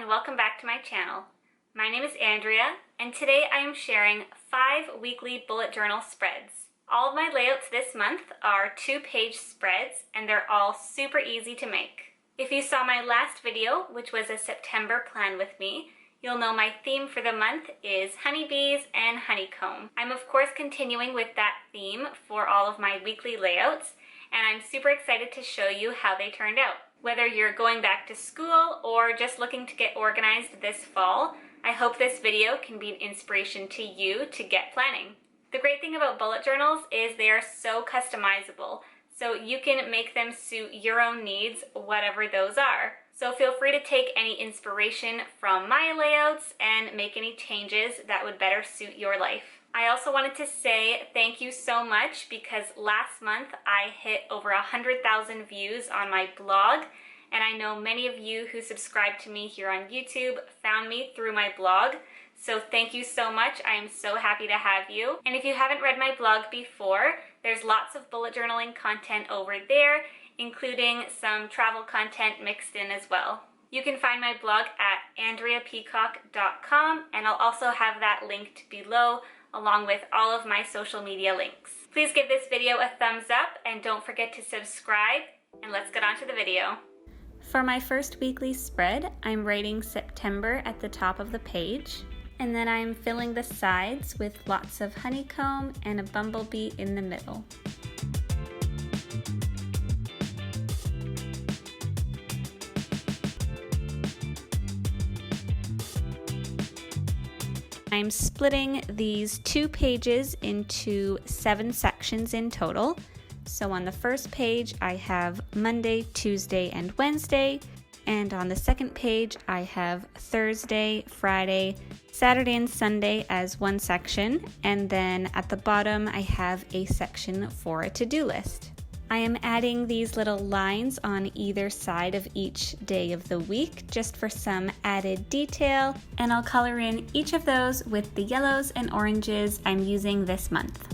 and welcome back to my channel. My name is Andrea and today I am sharing 5 weekly bullet journal spreads. All of my layouts this month are 2-page spreads and they're all super easy to make. If you saw my last video, which was a September plan with me, you'll know my theme for the month is honeybees and honeycomb. I'm of course continuing with that theme for all of my weekly layouts, and I'm super excited to show you how they turned out. Whether you're going back to school or just looking to get organized this fall, I hope this video can be an inspiration to you to get planning. The great thing about bullet journals is they are so customizable, so you can make them suit your own needs, whatever those are. So feel free to take any inspiration from my layouts and make any changes that would better suit your life. I also wanted to say thank you so much because last month I hit over 100,000 views on my blog, and I know many of you who subscribe to me here on YouTube found me through my blog. So thank you so much. I am so happy to have you. And if you haven't read my blog before, there's lots of bullet journaling content over there, including some travel content mixed in as well. You can find my blog at andreapeacock.com, and I'll also have that linked below along with all of my social media links. Please give this video a thumbs up and don't forget to subscribe, and let's get on to the video. For my first weekly spread, I'm writing September at the top of the page, and then I'm filling the sides with lots of honeycomb and a bumblebee in the middle. I'm splitting these 2 pages into 7 sections in total. So on the first page I have Monday, Tuesday, and Wednesday, and on the second page I have Thursday, Friday, Saturday, and Sunday as one section, and then at the bottom I have a section for a to-do list. I am adding these little lines on either side of each day of the week just for some added detail, and I'll color in each of those with the yellows and oranges I'm using this month.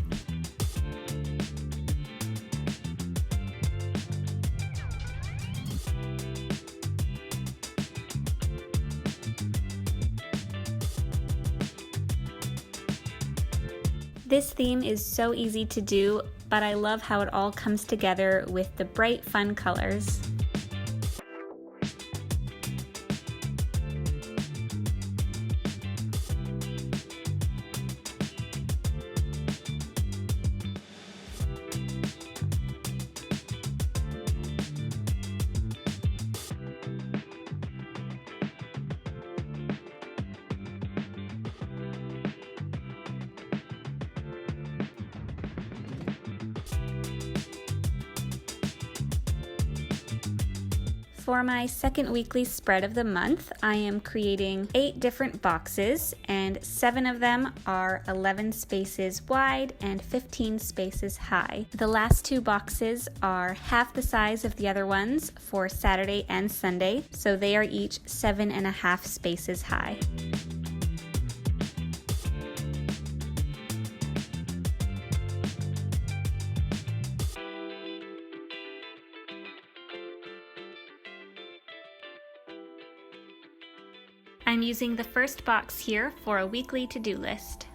This theme is so easy to do, but I love how it all comes together with the bright, fun colors. For my second weekly spread of the month, I am creating 8 different boxes, and 7 of them are 11 spaces wide and 15 spaces high. The last 2 boxes are half the size of the other ones for Saturday and Sunday, so they are each 7.5 spaces high. I'm using the first box here for a weekly to-do list.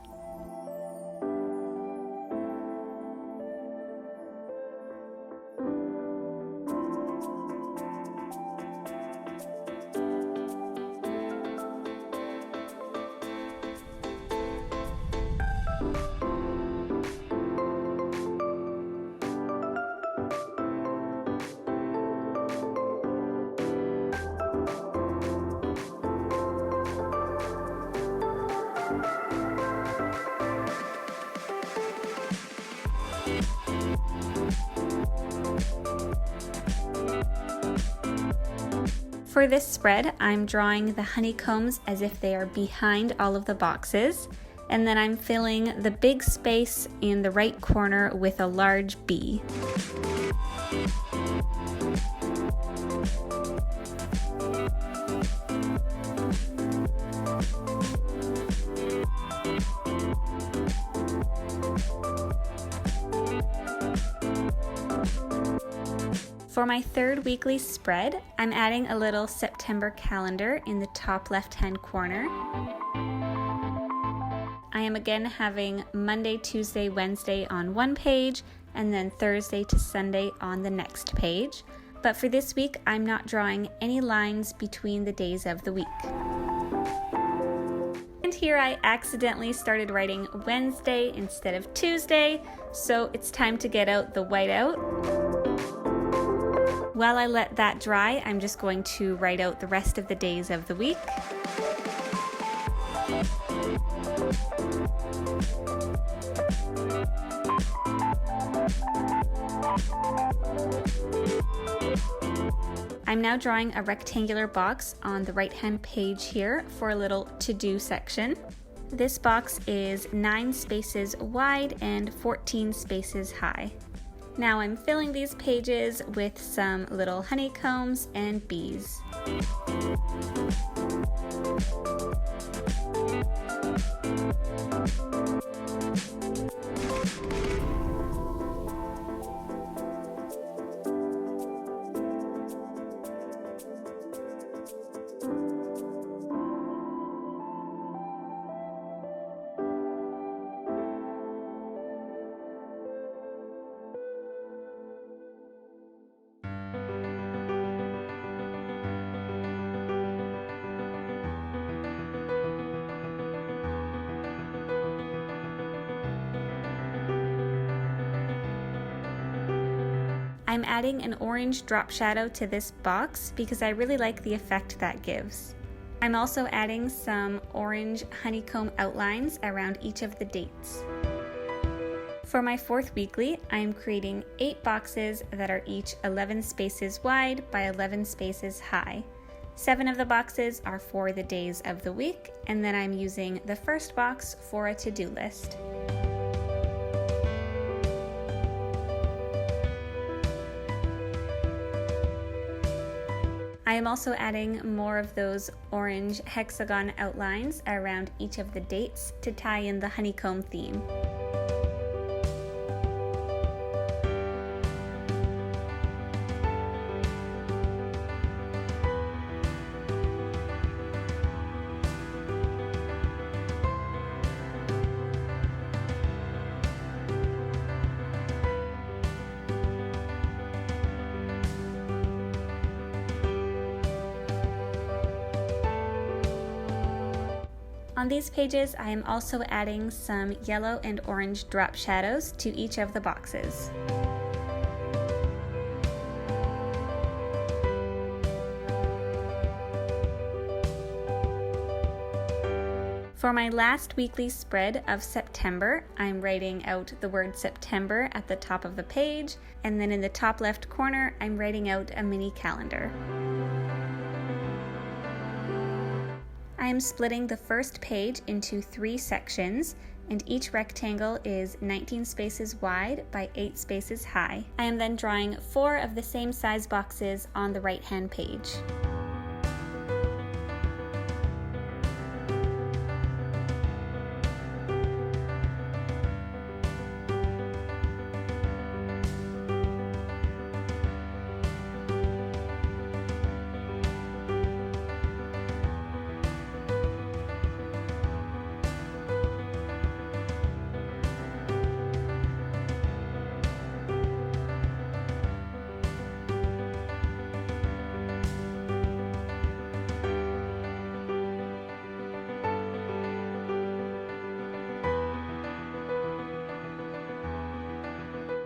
For this spread, I'm drawing the honeycombs as if they are behind all of the boxes, and then I'm filling the big space in the right corner with a large bee. For my third weekly spread, I'm adding a little September calendar in the top left-hand corner. I am again having Monday, Tuesday, Wednesday on one page, and then Thursday to Sunday on the next page. But for this week, I'm not drawing any lines between the days of the week. And here I accidentally started writing Wednesday instead of Tuesday, so it's time to get out the whiteout. While I let that dry, I'm just going to write out the rest of the days of the week. I'm now drawing a rectangular box on the right-hand page here for a little to-do section. This box is 9 spaces wide and 14 spaces high. Now I'm filling these pages with some little honeycombs and bees. I'm adding an orange drop shadow to this box because I really like the effect that gives. I'm also adding some orange honeycomb outlines around each of the dates. For my fourth weekly, I'm creating 8 boxes that are each 11 spaces wide by 11 spaces high. 7 of the boxes are for the days of the week, and then I'm using the first box for a to-do list. I am also adding more of those orange hexagon outlines around each of the dates to tie in the honeycomb theme. On these pages, I am also adding some yellow and orange drop shadows to each of the boxes. For my last weekly spread of September, I'm writing out the word September at the top of the page, and then in the top left corner, I'm writing out a mini calendar. I am splitting the first page into 3 sections, and each rectangle is 19 spaces wide by 8 spaces high. I am then drawing 4 of the same size boxes on the right-hand page.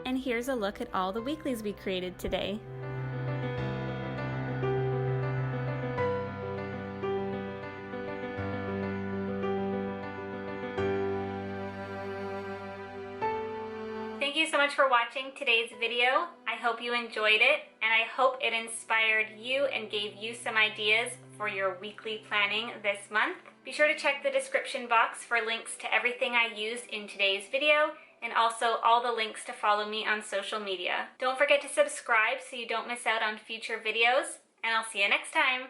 And here's a look at all the weeklies we created today. Thank you so much for watching today's video. I hope you enjoyed it, and I hope it inspired you and gave you some ideas for your weekly planning this month. Be sure to check the description box for links to everything I used in today's video, and also all the links to follow me on social media. Don't forget to subscribe so you don't miss out on future videos, and I'll see you next time.